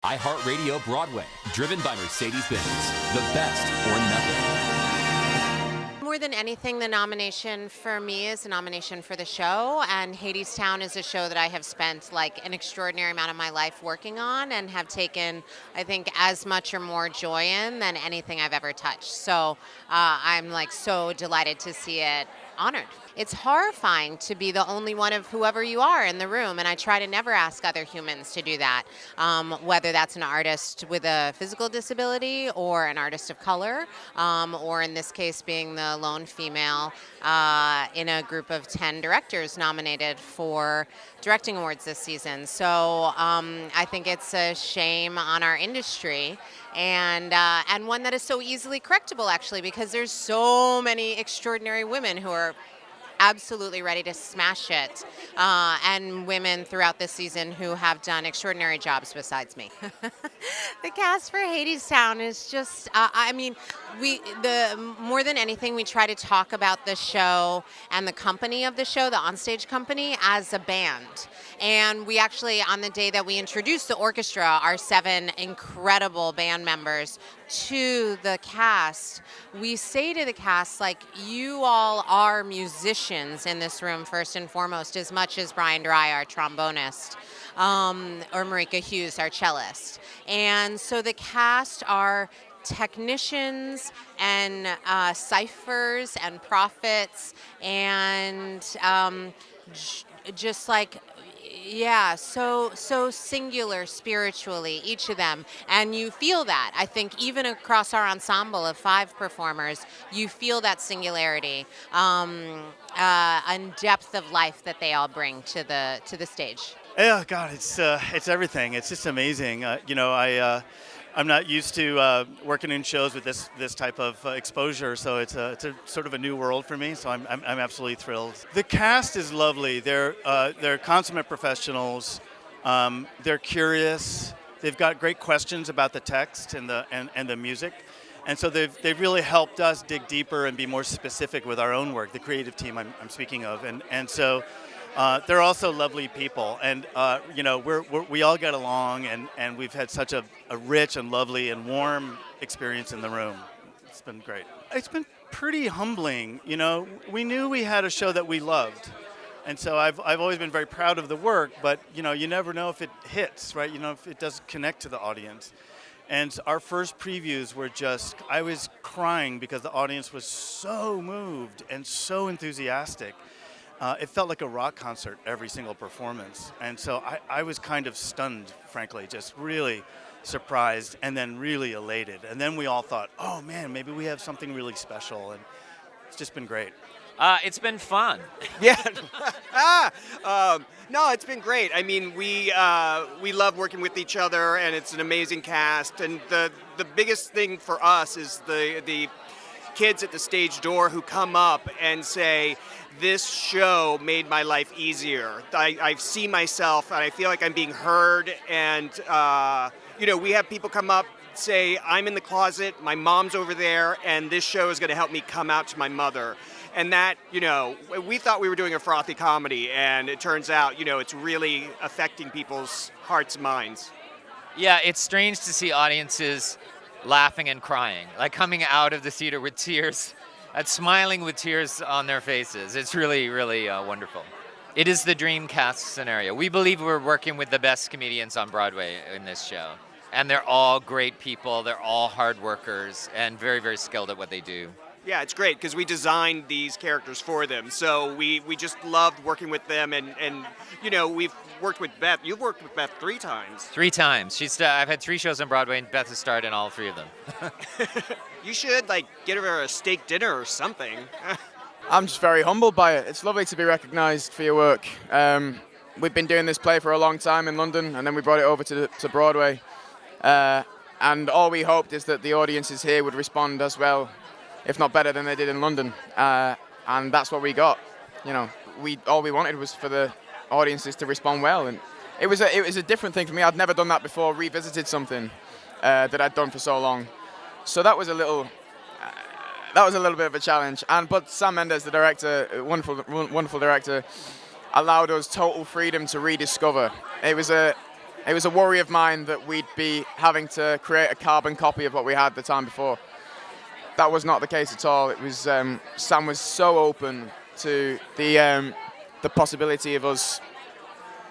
iHeartRadio Broadway, driven by Mercedes-Benz. The best or nothing. More than anything, the nomination for me is a nomination for the show, and Hadestown is a show that I have spent like an extraordinary amount of my life working on and have taken, I think, as much or more joy in than anything I've ever touched. So I'm like so delighted to see it honored. It's horrifying to be the only one of whoever you are in the room, and I try to never ask other humans to do that, whether that's an artist with a physical disability or an artist of color, or in this case being the lone female in a group of 10 directors nominated for directing awards this season. So I think it's a shame on our industry, and one that is so easily correctable, actually, because there's so many extraordinary women who are absolutely ready to smash it, and women throughout this season who have done extraordinary jobs besides me. The cast for Hadestown is just, more than anything, we try to talk about the show and the company of the show, the onstage company, as a band. And we actually, on the day that we introduced the orchestra, our 7 incredible band members, to the cast, we say to the cast, like, you all are musicians in this room first and foremost, as much as Brian Dry, our trombonist, or Marika Hughes, our cellist. And so the cast are technicians and ciphers and prophets and just like, yeah, so singular spiritually, each of them. And you feel that. I think even across our ensemble of 5 performers, you feel that singularity and depth of life that they all bring to the stage. Yeah, God, it's everything. It's just amazing. I'm not used to working in shows with this type of exposure, so it's a sort of a new world for me. So I'm absolutely thrilled. The cast is lovely. They're consummate professionals. They're curious. They've got great questions about the text and the music, and so they've really helped us dig deeper and be more specific with our own work. The creative team I'm speaking of, and so. They're also lovely people, and we all get along, and we've had such a rich and lovely and warm experience in the room. It's been great. It's been pretty humbling. We knew we had a show that we loved, and so I've always been very proud of the work. But you never know if it hits, right? If it does connect to the audience. And our first previews were I was crying because the audience was so moved and so enthusiastic. It felt like a rock concert every single performance. And so I was kind of stunned, frankly, just really surprised and then really elated. And then we all thought, oh man, maybe we have something really special. And it's just been great. It's been fun. Yeah. No, it's been great. I mean, we love working with each other, and it's an amazing cast. And the biggest thing for us is the kids at the stage door who come up and say, this show made my life easier. I see myself, and I feel like I'm being heard. And, we have people come up, say, I'm in the closet, my mom's over there, and this show is going to help me come out to my mother. And that, we thought we were doing a frothy comedy, and it turns out, it's really affecting people's hearts and minds. Yeah, it's strange to see audiences laughing and crying, like coming out of the theater with tears, and smiling with tears on their faces. It's really, really wonderful. It is the dream cast scenario. We believe we're working with the best comedians on Broadway in this show. And they're all great people. They're all hard workers and very, very skilled at what they do. Yeah, it's great because we designed these characters for them. So we just loved working with them. And we've worked with Beth. You've worked with Beth 3 times. 3 times. I've had 3 shows on Broadway, and Beth has starred in all 3 of them. You should, get her a steak dinner or something. I'm just very humbled by it. It's lovely to be recognised for your work. We've been doing this play for a long time in London, and then we brought it over to Broadway. And all we hoped is that the audiences here would respond as well, if not better than they did in London. And that's what we got. All we wanted was for the audiences to respond well. And it was a different thing for me. I'd never done that before, revisited something that I'd done for so long. So that was a little bit of a challenge. But Sam Mendes, the director, wonderful director, allowed us total freedom to rediscover. It it was a worry of mine that we'd be having to create a carbon copy of what we had the time before. That was not the case at all. It was Sam was so open to the possibility of us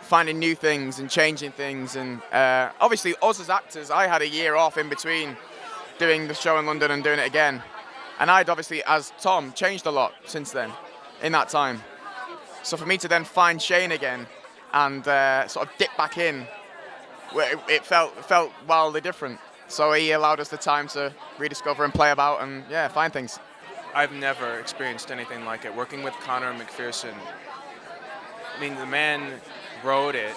finding new things and changing things, and obviously us as actors, I had a year off in between doing the show in London and doing it again, and I'd obviously, as Tom, changed a lot since then in that time. So for me to then find Shane again and sort of dip back in, it felt wildly different. So he allowed us the time to rediscover and play about and find things. I've never experienced anything like it. Working with Connor McPherson, I mean, the man wrote it,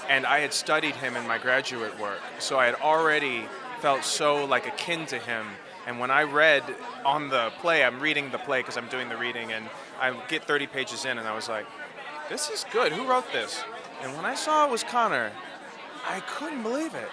and I had studied him in my graduate work, so I had already felt so like akin to him. And when I read on the play, I'm reading the play because I'm doing the reading, and I get 30 pages in, and I was like, this is good. Who wrote this? And when I saw it was Connor, I couldn't believe it.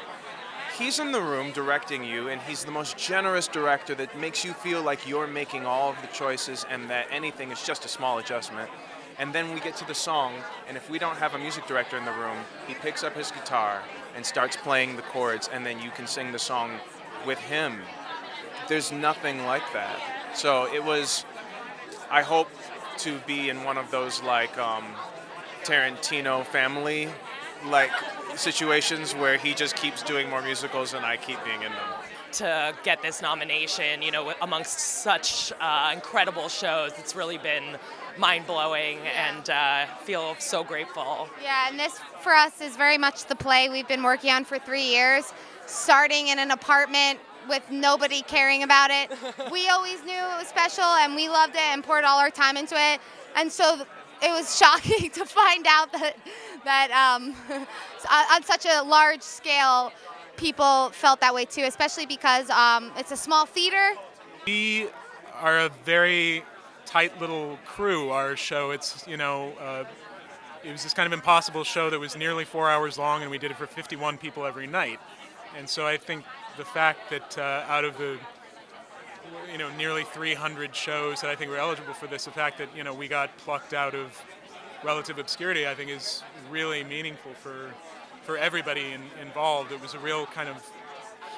He's in the room directing you, and he's the most generous director that makes you feel like you're making all of the choices and that anything is just a small adjustment. And then we get to the song, and if we don't have a music director in the room, he picks up his guitar and starts playing the chords, and then you can sing the song with him. There's nothing like that. So it was, I hope to be in one of those like Tarantino family like situations where he just keeps doing more musicals and I keep being in them. To get this nomination, you know, amongst such incredible shows, it's really been mind-blowing and feel so grateful. Yeah, and this for us is very much the play we've been working on for 3 years, starting in an apartment with nobody caring about it. We always knew it was special and we loved it and poured all our time into it. And so it was shocking to find out that on such a large scale, people felt that way too, especially because it's a small theater. We are a very tight little crew, our show. It's, you know, it was this kind of impossible show that was nearly 4 hours long, and we did it for 51 people every night. And so I think the fact that out of the, you know, nearly 300 shows that I think were eligible for this, the fact that, you know, we got plucked out of relative obscurity, I think is really meaningful for everybody involved. It was a real kind of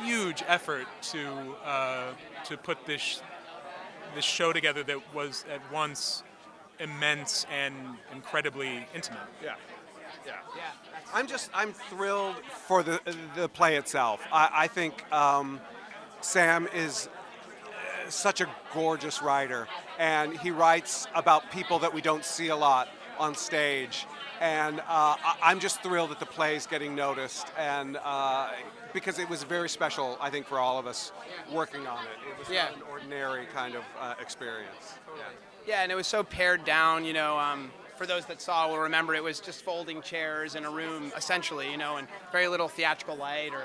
huge effort to put this show together that was at once immense and incredibly intimate. Yeah. I'm thrilled for the play itself. I think Sam is such a gorgeous writer, and he writes about people that we don't see a lot on stage. And I'm just thrilled that the play is getting noticed, and because it was very special, I think, for all of us working on it. It was not an ordinary kind of experience. Yeah, and it was so pared down, you know. For those that saw will remember, it was just folding chairs in a room, essentially, you know, and very little theatrical light or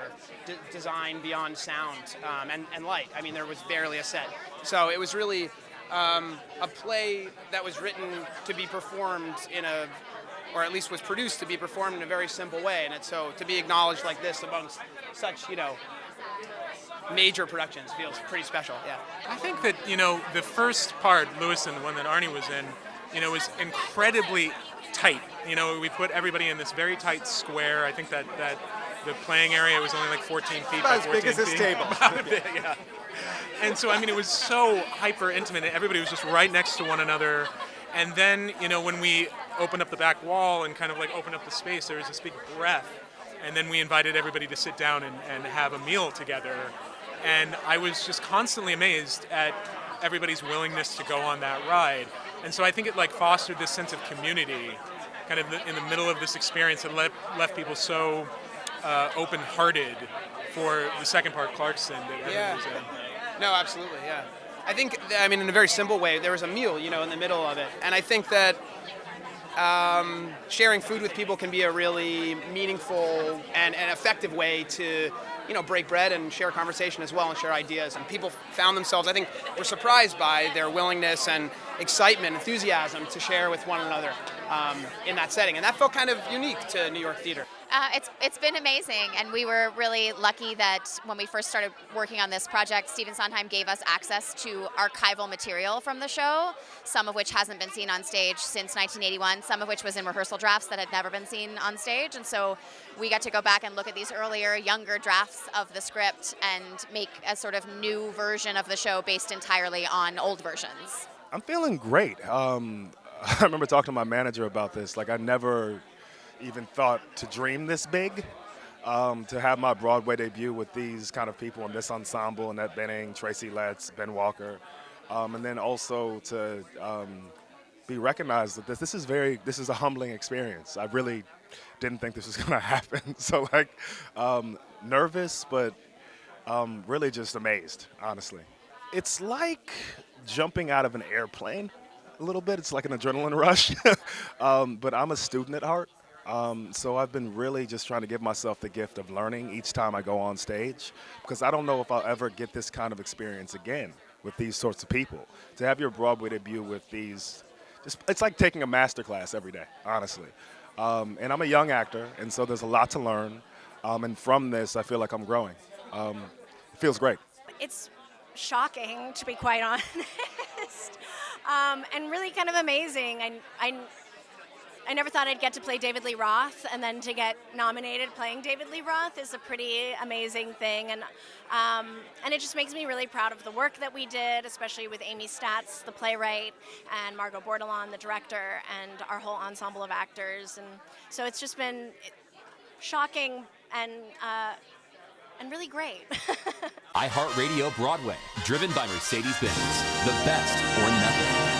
design beyond sound and light. I mean, there was barely a set. So it was really a play that was written to be performed or at least was produced to be performed in a very simple way. And so to be acknowledged like this amongst such, you know, major productions feels pretty special, yeah. I think that, you know, the first part, Lewison, the one that Arnie was in, you know, was incredibly tight. You know, we put everybody in this very tight square. I think that the playing area was only like 14 feet by 14 feet. About as big as this table. About a bit, yeah. And so, I mean, it was so hyper intimate. Everybody was just right next to one another. And then, you know, when we opened up the back wall and kind of like opened up the space, there was this big breath. And then we invited everybody to sit down and have a meal together. And I was just constantly amazed at everybody's willingness to go on that ride. And so I think it like fostered this sense of community kind of in the middle of this experience that left people so open-hearted for the second part, Clarkson, that everyone was in. No, absolutely, yeah. I think, I mean, in a very simple way, there was a meal, you know, in the middle of it. And I think that sharing food with people can be a really meaningful and effective way to, you know, break bread and share conversation as well and share ideas. And people found themselves, I think, were surprised by their willingness and excitement, enthusiasm to share with one another in that setting. And that felt kind of unique to New York theater. It's been amazing, and we were really lucky that when we first started working on this project, Stephen Sondheim gave us access to archival material from the show, some of which hasn't been seen on stage since 1981, some of which was in rehearsal drafts that had never been seen on stage, and so we got to go back and look at these earlier, younger drafts of the script and make a sort of new version of the show based entirely on old versions. I'm feeling great. I remember talking to my manager about this. Like, I never even thought to dream this big, to have my Broadway debut with these kind of people in this ensemble, Annette Bening, Tracy Letts, Ben Walker, and then also to be recognized that this is a humbling experience. I really didn't think this was going to happen. So, like, nervous, but really just amazed, honestly. It's like jumping out of an airplane a little bit. It's like an adrenaline rush, but I'm a student at heart. So I've been really just trying to give myself the gift of learning each time I go on stage, because I don't know if I'll ever get this kind of experience again with these sorts of people. To have your Broadway debut with these, it's like taking a master class every day, honestly. And I'm a young actor, and so there's a lot to learn. And from this, I feel like I'm growing. It feels great. It's shocking, to be quite honest, and really kind of amazing. I never thought I'd get to play David Lee Roth, and then to get nominated playing David Lee Roth is a pretty amazing thing, and it just makes me really proud of the work that we did, especially with Amy Statz, the playwright, and Margot Bordelon, the director, and our whole ensemble of actors. And so it's just been shocking and really great. iHeartRadio Broadway, driven by Mercedes-Benz. The best or nothing.